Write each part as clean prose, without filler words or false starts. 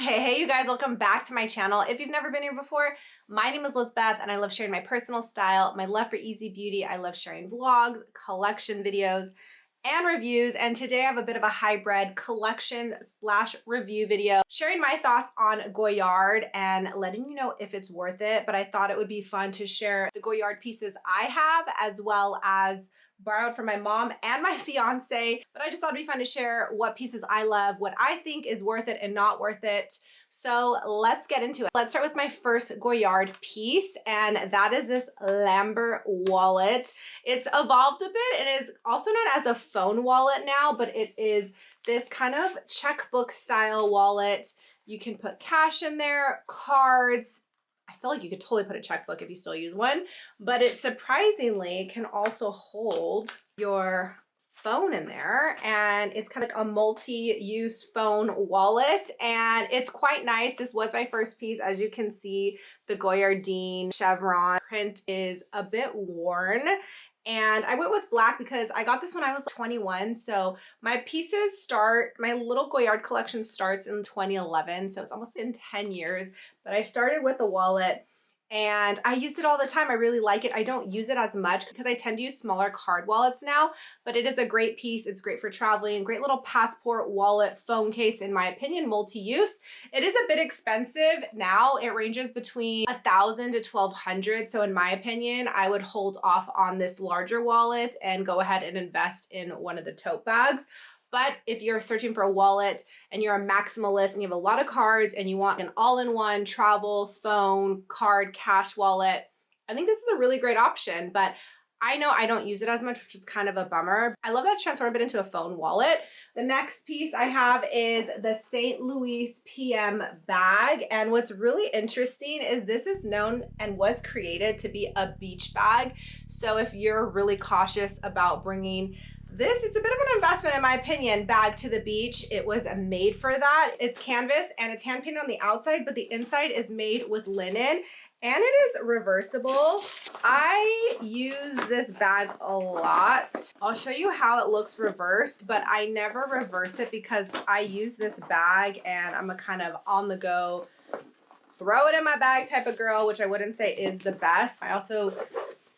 Hey you guys, welcome back to my channel. If you've never been here before, my name is Lisbeth and I love sharing my personal style, my love for easy beauty. I love sharing vlogs, collection videos, and reviews. And today I have a bit of a hybrid collection / review video, sharing my thoughts on Goyard and letting you know if it's worth it. But I thought it would be fun to share the Goyard pieces I have, as well as borrowed from my mom and my fiance. But I just thought it'd be fun to share what pieces I love, what I think is worth it and not worth it. So let's get into it. Let's start with my first Goyard piece, and that is this Lambert wallet. It's evolved a bit and is also known as a phone wallet now, but it is this kind of checkbook style wallet. You can put cash in there, cards. I feel like you could totally put a checkbook if you still use one, but it surprisingly can also hold your phone in there, and it's kind of like a multi-use phone wallet, and it's quite nice. This was my first piece. As you can see, the Goyardine chevron print is a bit worn, and I went with black because I got this when I was 21. So my pieces start, my little Goyard collection starts in 2011. So it's almost been 10 years, but I started with the wallet and I used it all the time. I really like it. I don't use it as much because I tend to use smaller card wallets now, but it is a great piece. It's great for traveling, great little passport, wallet, phone case, in my opinion, multi-use. It is a bit expensive now. It ranges between $1,000 to $1,200. So in my opinion, I would hold off on this larger wallet and go ahead and invest in one of the tote bags. But if you're searching for a wallet and you're a maximalist and you have a lot of cards and you want an all-in-one travel, phone, card, cash wallet, I think this is a really great option. But I know I don't use it as much, which is kind of a bummer. I love that it's transformed a bit into a phone wallet. The next piece I have is the St. Louis PM bag. And what's really interesting is this is known and was created to be a beach bag. So if you're really cautious about bringing this, it's a bit of an investment in my opinion, bag to the beach. It was made for that. It's canvas and it's hand painted on the outside, but the inside is made with linen and it is reversible. I use this bag a lot. I'll show you how it looks reversed, but I never reverse it because I use this bag and I'm a kind of on the go, throw it in my bag type of girl, which I wouldn't say is the best. I also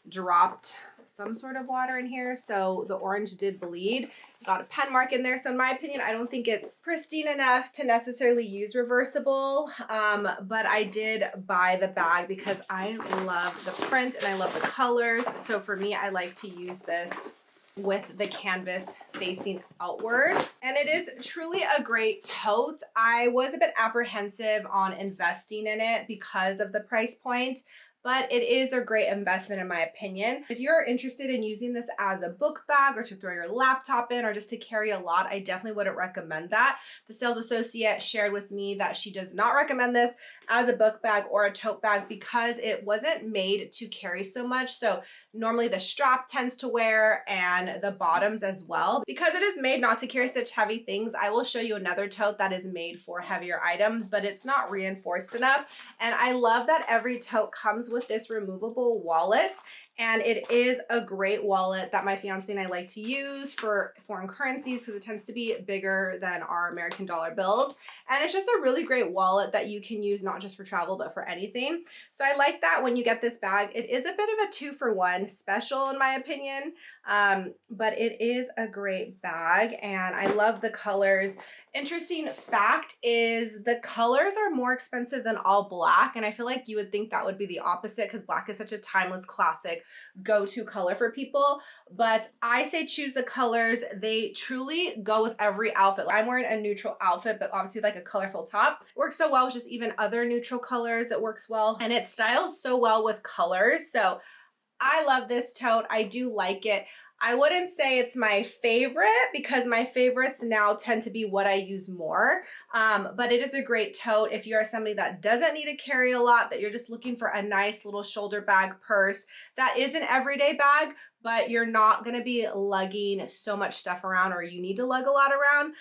dropped some sort of water in here, so the orange did bleed. Got a pen mark in there, so in my opinion, I don't think it's pristine enough to necessarily use reversible, but I did buy the bag because I love the print and I love the colors. So for me, I like to use this with the canvas facing outward, and it is truly a great tote. I was a bit apprehensive on investing in it because of the price point, but it is a great investment in my opinion. If you're interested in using this as a book bag or to throw your laptop in or just to carry a lot, I definitely wouldn't recommend that. The sales associate shared with me that she does not recommend this as a book bag or a tote bag because it wasn't made to carry so much. So normally the strap tends to wear and the bottoms as well. Because it is made not to carry such heavy things, I will show you another tote that is made for heavier items, but it's not reinforced enough. And I love that every tote comes with this removable wallet, and it is a great wallet that my fiance and I like to use for foreign currencies because it tends to be bigger than our American dollar bills, and it's just a really great wallet that you can use not just for travel but for anything. So I like that when you get this bag. It is a bit of a 2-for-1 special in my opinion, but it is a great bag and I love the colors. Interesting fact is the colors are more expensive than all black, and I feel like you would think that would be the opposite because black is such a timeless classic go-to color for people, but I say choose the colors. They truly go with every outfit. I'm wearing a neutral outfit, but obviously like a colorful top. It works so well with just even other neutral colors. It works well and it styles so well with colors. So I love this tote. I do like it. I wouldn't say it's my favorite because my favorites now tend to be what I use more, but it is a great tote if you're somebody that doesn't need to carry a lot, that you're just looking for a nice little shoulder bag purse that is an everyday bag, but you're not gonna be lugging so much stuff around, or you need to lug a lot around.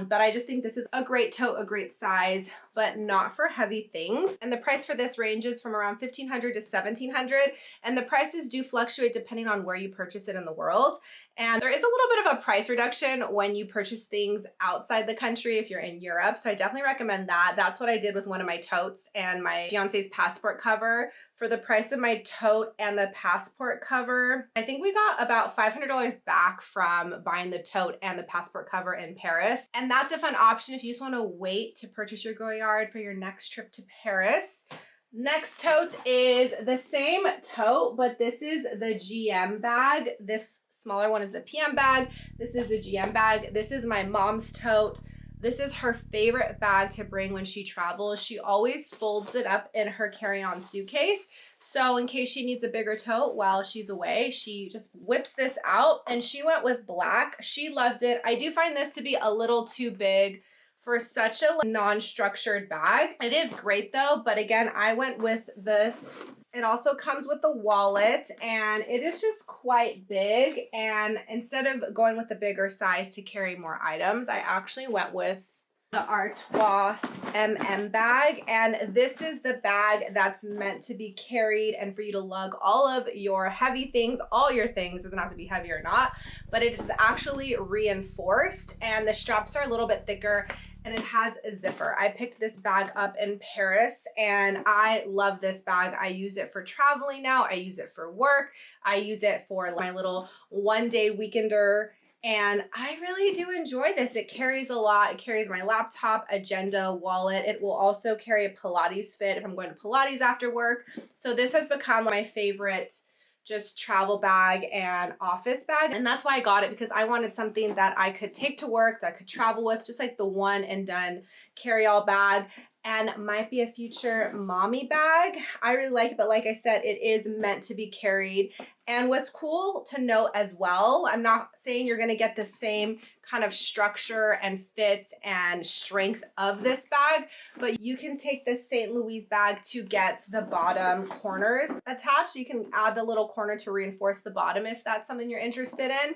But I just think this is a great tote, a great size, but not for heavy things. And the price for this ranges from around $1,500 to $1,700. And the prices do fluctuate depending on where you purchase it in the world. And there is a little bit of a price reduction when you purchase things outside the country if you're in Europe. So I definitely recommend that. That's what I did with one of my totes and my fiance's passport cover. For the price of my tote and the passport cover, I think we got about $500 back from buying the tote and the passport cover in Paris. And that's a fun option if you just want to wait to purchase your Goyard for your next trip to Paris. Next tote is the same tote, but this is the GM bag. This smaller one is the PM bag. This is the GM bag. This is my mom's tote. This is her favorite bag to bring when she travels. She always folds it up in her carry-on suitcase. So in case she needs a bigger tote while she's away, she just whips this out, and she went with black. She loves it. I do find this to be a little too big for such a non-structured bag. It is great though, but again, I went with this. It also comes with the wallet, and it is just quite big. And instead of going with the bigger size to carry more items, I actually went with the Artois MM bag. And this is the bag that's meant to be carried and for you to lug all of your heavy things, all your things. Doesn't have to be heavy or not, but it is actually reinforced, and the straps are a little bit thicker, and it has a zipper. I picked this bag up in Paris, and I love this bag. I use it for traveling now. I use it for work. I use it for my little one-day weekender, and I really do enjoy this. It carries a lot. It carries my laptop, agenda, wallet. It will also carry a Pilates fit if I'm going to Pilates after work. So this has become my favorite just travel bag and office bag. And that's why I got it, because I wanted something that I could take to work, that I could travel with, just like the one and done carry-all bag, and might be a future mommy bag. I really like it, but like I said, it is meant to be carried. And what's cool to note as well, I'm not saying you're gonna get the same kind of structure and fit and strength of this bag, but you can take this St. Louis bag to get the bottom corners attached. You can add the little corner to reinforce the bottom if that's something you're interested in.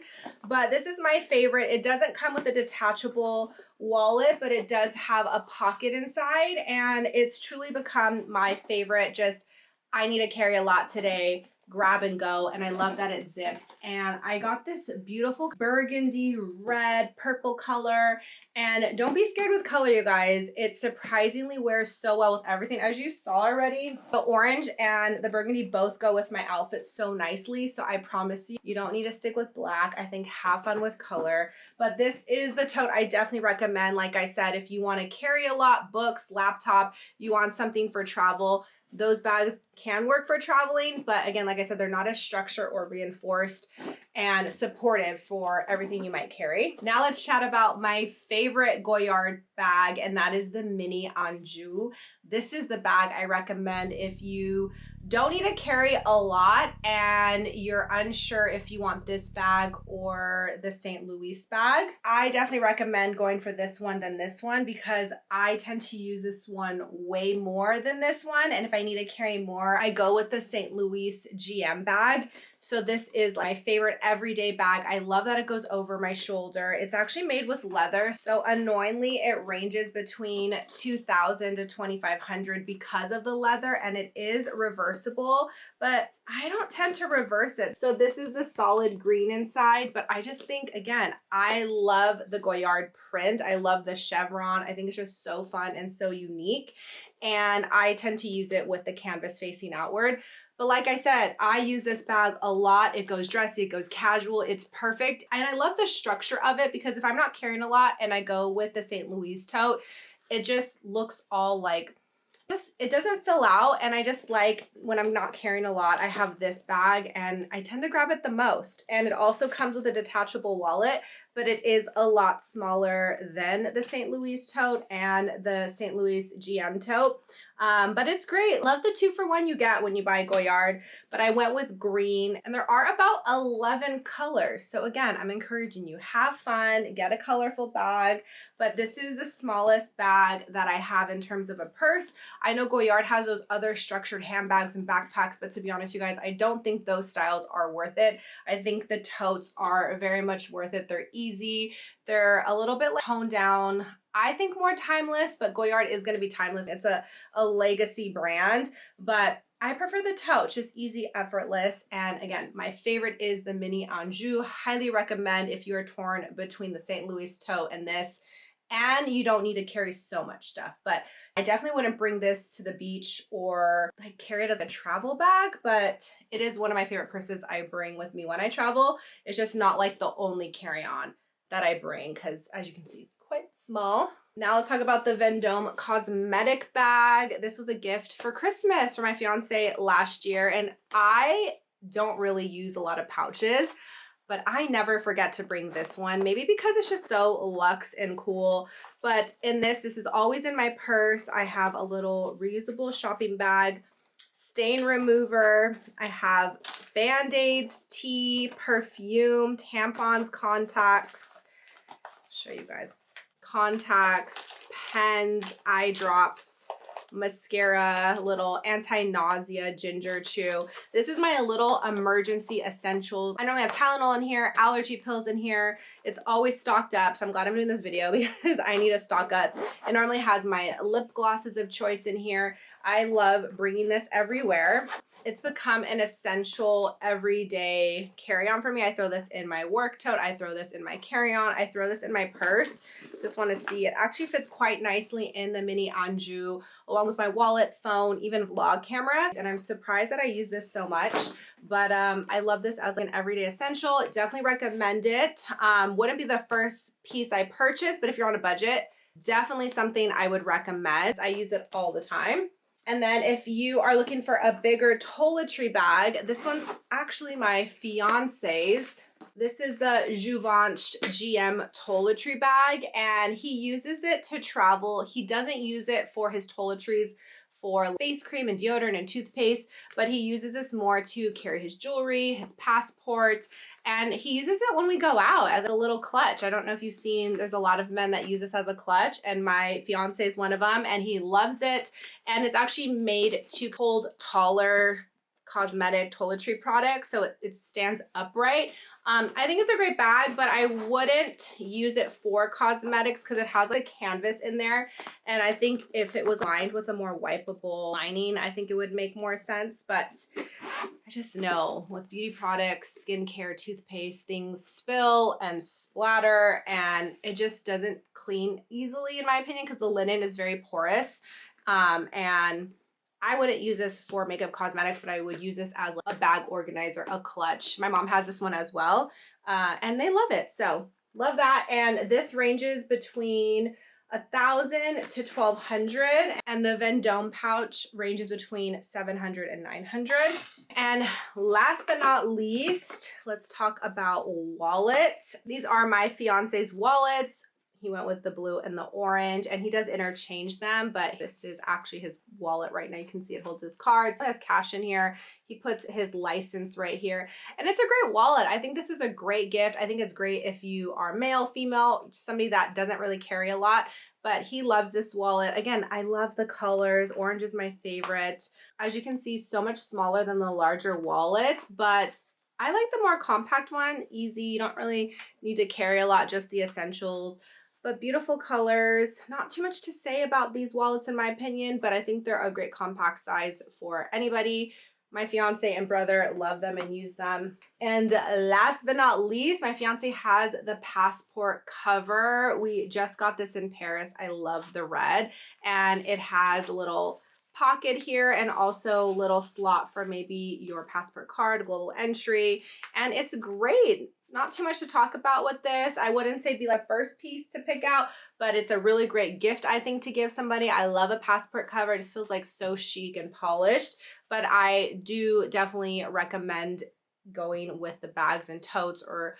But this is my favorite. It doesn't come with a detachable wallet, but it does have a pocket inside, and it's truly become my favorite. Just, I need to carry a lot today, grab and go, and I love that it zips. And I got this beautiful burgundy red purple color, and don't be scared with color, you guys. It surprisingly wears so well with everything. As you saw already, the orange and the burgundy both go with my outfit so nicely, so I promise you, you don't need to stick with black. I think have fun with color. But this is the tote I definitely recommend. Like I said, if you want to carry a lot, books, laptop, you want something for travel, those bags can work for traveling, but again, like I said, they're not as structured or reinforced and supportive for everything you might carry. Now let's chat about my favorite Goyard bag, and that is the mini Anjou. This is the bag I recommend if you don't need to carry a lot and you're unsure if you want this bag or the St. Louis bag. I definitely recommend going for this one than this one, because I tend to use this one way more than this one. And if I need to carry more, I go with the St. Louis GM bag. So this is my favorite everyday bag. I love that it goes over my shoulder. It's actually made with leather. So annoyingly, it ranges between $2,000 to $2,500 because of the leather, and it is reversible, but I don't tend to reverse it. So this is the solid green inside, but I just think, again, I love the Goyard print. I love the chevron. I think it's just so fun and so unique. And I tend to use it with the canvas facing outward. But like I said, I use this bag a lot. It goes dressy, it goes casual, it's perfect. And I love the structure of it, because if I'm not carrying a lot and I go with the St. Louis tote, it just looks all like, it doesn't fill out. And I just like, when I'm not carrying a lot, I have this bag and I tend to grab it the most. And it also comes with a detachable wallet, but it is a lot smaller than the St. Louis tote and the St. Louis GM tote. But it's great. Love the 2-for-1 you get when you buy Goyard, but I went with green, and there are about 11 colors. So again, I'm encouraging you, have fun, get a colorful bag, but this is the smallest bag that I have in terms of a purse. I know Goyard has those other structured handbags and backpacks, but to be honest, you guys, I don't think those styles are worth it. I think the totes are very much worth it. They're easy. They're a little bit like toned down. I think more timeless, but Goyard is going to be timeless. It's a legacy brand, but I prefer the tote, just easy, effortless. And again, my favorite is the mini Anjou. Highly recommend if you're torn between the St. Louis tote and this, and you don't need to carry so much stuff. But I definitely wouldn't bring this to the beach or like carry it as a travel bag, but it is one of my favorite purses I bring with me when I travel. It's just not like the only carry-on that I bring, because as you can see, it's quite small. Now let's talk about the Vendome Cosmetic Bag. This was a gift for Christmas for my fiance last year, and I don't really use a lot of pouches, but I never forget to bring this one, maybe because it's just so luxe and cool. But in this is always in my purse. I have a little reusable shopping bag, stain remover. I have Band-Aids, tea, perfume, tampons, contacts. Show you guys. Contacts, pens, eye drops, mascara, little anti-nausea ginger chew. This is my little emergency essentials. I normally have Tylenol in here, allergy pills in here. It's always stocked up, so I'm glad I'm doing this video because I need to stock up. It normally has my lip glosses of choice in here. I love bringing this everywhere. It's become an essential everyday carry-on for me. I throw this in my work tote. I throw this in my carry-on. I throw this in my purse. Just want to see, it actually fits quite nicely in the mini Anjou, along with my wallet, phone, even vlog camera. And I'm surprised that I use this so much, but I love this as an everyday essential. Definitely recommend it. Wouldn't be the first piece I purchased, but if you're on a budget, definitely something I would recommend. I use it all the time. And then if you are looking for a bigger toiletry bag, this one's actually my fiance's. This is the Jouvence GM Toiletry Bag, and he uses it to travel. He doesn't use it for his toiletries for face cream and deodorant and toothpaste, but he uses this more to carry his jewelry, his passport, and he uses it when we go out as a little clutch. I don't know if you've seen, there's a lot of men that use this as a clutch, and my fiance is one of them, and he loves it. And it's actually made to hold taller cosmetic toiletry products, so it stands upright. I think it's a great bag, but I wouldn't use it for cosmetics because it has like canvas in there. And I think if it was lined with a more wipeable lining, I think it would make more sense. But I just know with beauty products, skincare, toothpaste, things spill and splatter, and it just doesn't clean easily in my opinion because the linen is very porous. And I wouldn't use this for makeup cosmetics, but I would use this as a bag organizer, a clutch. My mom has this one as well, and they love it. So love that. And this ranges between $1,000 to $1,200, and the Vendome pouch ranges between $700 and $900. And last but not least, let's talk about wallets. These are my fiance's wallets. He went with the blue and the orange, and he does interchange them, but this is actually his wallet right now. You can see it holds his cards. It has cash in here. He puts his license right here, and it's a great wallet. I think this is a great gift. I think it's great if you are male, female, somebody that doesn't really carry a lot, but he loves this wallet. Again, I love the colors. Orange is my favorite. As you can see, so much smaller than the larger wallet, but I like the more compact one. Easy. You don't really need to carry a lot, just the essentials. But beautiful colors. Not too much to say about these wallets in my opinion, but I think they're a great compact size for anybody. My fiance and brother love them and use them. And last but not least, my fiance has the passport cover. We just got this in Paris. I love the red, and it has a little pocket here and also little slot for maybe your passport card, global entry, and it's great. Not too much to talk about with this. I wouldn't say it'd be the first piece to pick out, but it's a really great gift, I think, to give somebody. I love a passport cover. It just feels like so chic and polished, but I do definitely recommend going with the bags and totes or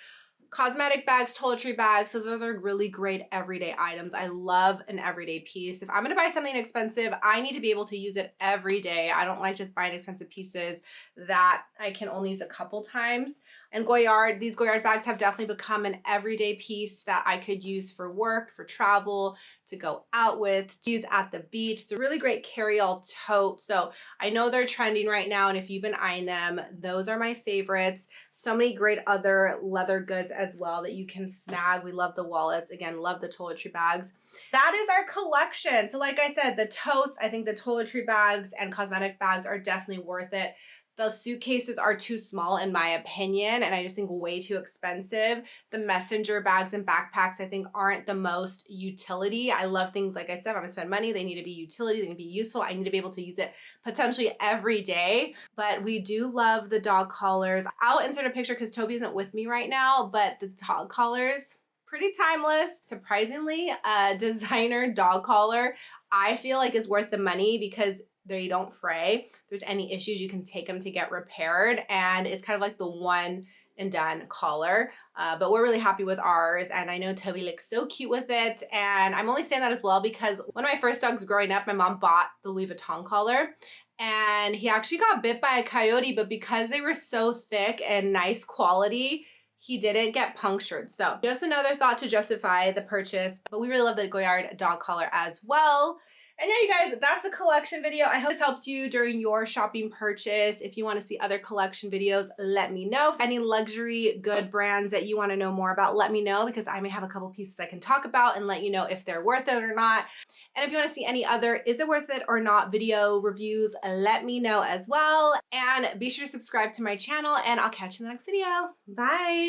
Cosmetic bags, toiletry bags, those are really great everyday items. I love an everyday piece. If I'm gonna buy something expensive, I need to be able to use it every day. I don't like just buying expensive pieces that I can only use a couple times. And Goyard, these Goyard bags have definitely become an everyday piece that I could use for work, for travel, to go out with, to use at the beach. It's a really great carry-all tote. So I know they're trending right now, and if you've been eyeing them, those are my favorites. So many great other leather goods as well that you can snag. We love the wallets. Again, love the toiletry bags. That is our collection. So like I said, the totes, I think the toiletry bags and cosmetic bags are definitely worth it. The suitcases are too small in my opinion, and I just think way too expensive. The messenger bags and backpacks I think aren't the most utility. I love things, like I said, I'm gonna spend money, they need to be utility, they need to be useful. I need to be able to use it potentially every day. But we do love the dog collars. I'll insert a picture because Toby isn't with me right now, but the dog collars, pretty timeless. Surprisingly, a designer dog collar I feel like is worth the money because they don't fray. If there's any issues, you can take them to get repaired, and it's kind of like the one and done collar. But we're really happy with ours, and I know Toby looks so cute with it. And I'm only saying that as well because one of my first dogs growing up, my mom bought the Louis Vuitton collar, and he actually got bit by a coyote, but because they were so thick and nice quality, he didn't get punctured. So just another thought to justify the purchase, but we really love the Goyard dog collar as well. And yeah, you guys, that's a collection video. I hope this helps you during your shopping purchase. If you want to see other collection videos, let me know. If any luxury good brands that you want to know more about, let me know, because I may have a couple pieces I can talk about and let you know if they're worth it or not. And if you want to see any other is it worth it or not video reviews, let me know as well. And be sure to subscribe to my channel, and I'll catch you in the next video. Bye.